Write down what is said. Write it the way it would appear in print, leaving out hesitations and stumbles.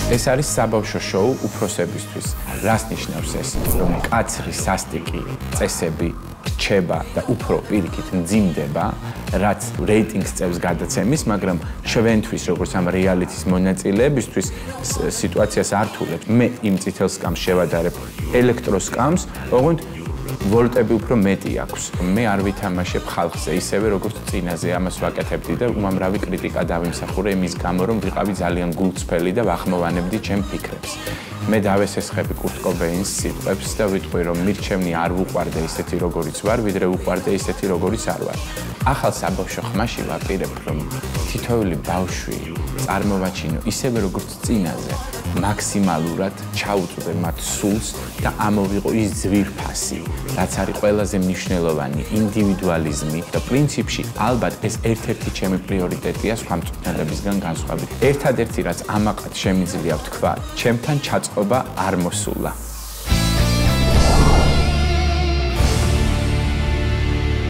ეს არის საბავშვო შოუ უფროსებისთვის. რას ნიშნავს ეს? რომ კაცრი სასტიკი წესები რჩება და უფრო პირიქით მძიმდება, რაც რეიტინგს წევს გადაცემის, მაგრამ ჩვენთვის, როგორც ამ რეალიტის მონაწილეებისთვის, სიტუაციას ართულებს. მე იმ წითელ სკამს შევადარებ ელექტროსკამს, ოღონდ ვოლტები უფრო მეტი აქვს. მე არ ვითამაშებ ხალხზე ისევე, როგორც წინაზე ამას ვაკეთებდი და უმამრავი კრიტიკა დავიმსახურე იმის გამო, რომ ვიყავი ძალიან გულწრფელი და ვახმოვანებდი ჩემ ფიქრებს. მე დავესესხები კურტ კობეინს სიტყვებს და ვიტყვი, რომ მირჩევნი არ ვუყვარდე ისეთი, როგორიც ვარ, ვიდრე ვუყვარდე ისეთი, როგორიც არ ვარ. ახალ საბავშვო ხმაში ვაპირებ, რომ თითოეული ბავშვი წარმოვაჩინო ისევე, როგორც წინაზე, მაქსიმალურად ჩაუწვდე მათ სულს და ამოვიღო ის ძვირფასი, რაც არის ყველაზე მნიშვნელოვანი, ინდივიდუალიზმი და პრინციპში ალბათ ეს ერთ-ერთი ჩემი პრიორიტეტია სხვა მწვრთნელებისგან განსხვავებით. ერთადერთი, რაც ამაყად შემიძლია ვთქვა, ჩემთან ჩაწყობა არ მოსულა.